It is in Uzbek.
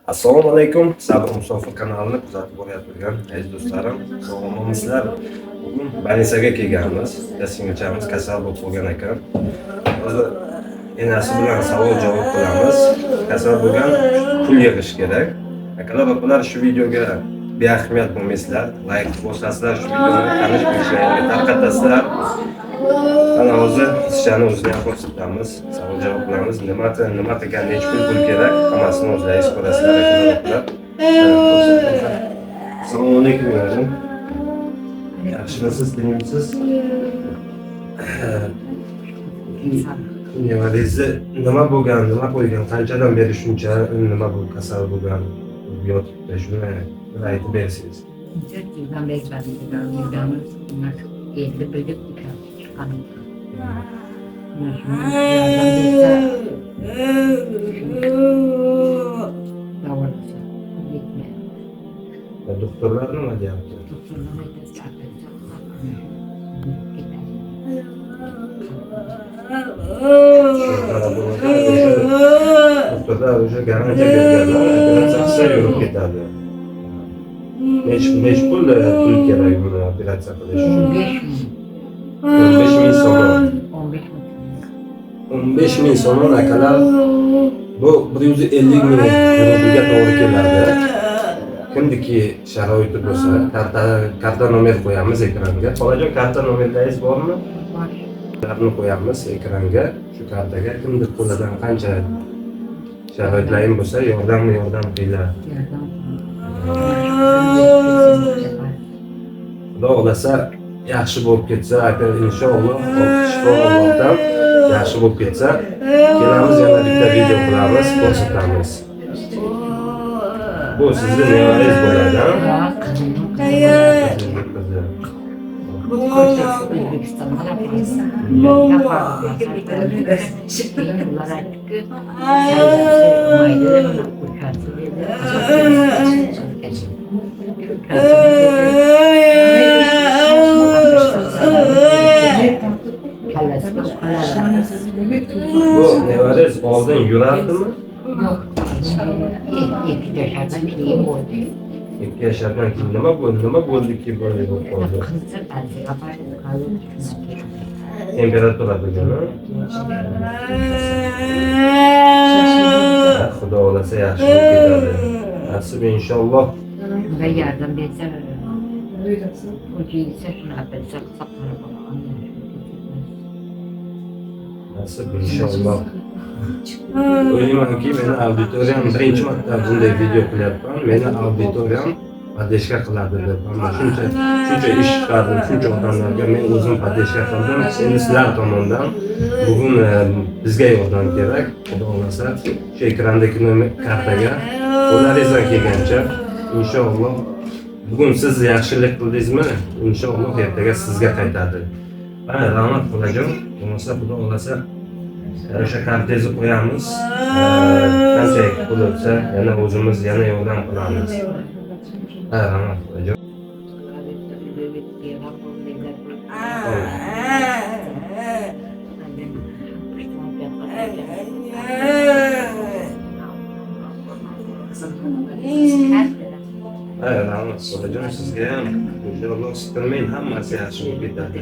Assalomu alaykum. Sabr Musofir kanalini kuzatib borayotgan aziz do'stlarim, sog'liksizlar. Bugun больницаga kelganmiz. Bitta singilchamiz kasal bo'lib qolgan ekan. Hozir enasi bilan savol-javob qilamiz. Kasal bo'lgan, pul yig'ish kerak. Akalar, opalar, shu videoga beahamiyat bo'lmaysizlar, like bosasizlar, shu videoni tanish bilishlarga tarqatasizlar. Ana hozir ishlarni o'zini ham ko'rsatamiz, savol-javob qilamiz. Nima ekan, necha pul kerak, hammasini o'zlaringiz ko'rasizlar, akalar. Assalomu alaykum. Yaxshimisiz, tinchmisiz? Nevarangizni nima bo'lgan, nima qo'ygan, qanchadan beri shuncha nima bu kasal bo'lgan, yotibdi, shuni aytib bersangiz. Yıldan beri yıldanız bunlar evde böyle çıkanım. Doktorlar nima deyapti? Doktorlar o'sha garantiya berganlar, operatsiya qilsa yurib ketadi. Neç pul kerak buni operatsiya qilish uchun? 15.000 so'm. 15.000 so'm akalar. Bu 150 ming rublga to'g'ri keladi. Kimniki sharoiti bo'lsa, karta nomer qo'yamiz ekranga. Xolajon, karta nomeringiz bormi? Var. Kartani qo'yamiz ekranga. Shu kartaga kimdir qo'lidan qancha sharoitlaring bo'lsa, yordam qilinglar. Xudo xolasa yaxshi bo'lib ketsa, inshaalloh, shifo Allohdan yaxshi bo'lib ketsa, kelamiz yana bitta video qilamiz, ko'rsatamiz. Bu sizga nevarangiz bo'ladi, ha? Bu nevarangiz oldin yurardimi? Yok. 2 yaşardan iyi oldu. 2 yaşardan keyin nima bo'ldiki böyle bo'lib qoldi? Temperatura bo'lganmi? Xudo xolasa yaxshi bo'lib ketadi. Nasib inshaalloh. Ve yardım etse hocaysa şunu yapacak sapları falan. Nasib inshaalloh. O'ylaymanki, meni auditoriyam birinchi marta bunday video qilyapman. Meni auditoriyam podeshka qiladi deb. Mana shuncha ish chiqardim, shuncha odamlarga men o'zim podeshka qildim. Endi sizlar tomonidan bugun bizga yordam kerak. Xudo xolasa shu ekrandagi kartaga qo'llaringizdan kelgancha inshaalloh bugun siz yaxshilik qildingizmi? Inshaalloh ertaga sizga qaytadi. Mana rahmat qilajam. Bo'lmasa Xudo xolasa o'sha kartangizni qo'yamiz. Qancha pul bo'lsa, yana o'zimiz yordam qilamiz. Rahmat qilajam. Rahmat qilajam sizga ham. Inshaalloh sitirmang, hammasi yaxshi bo'lib ketadi.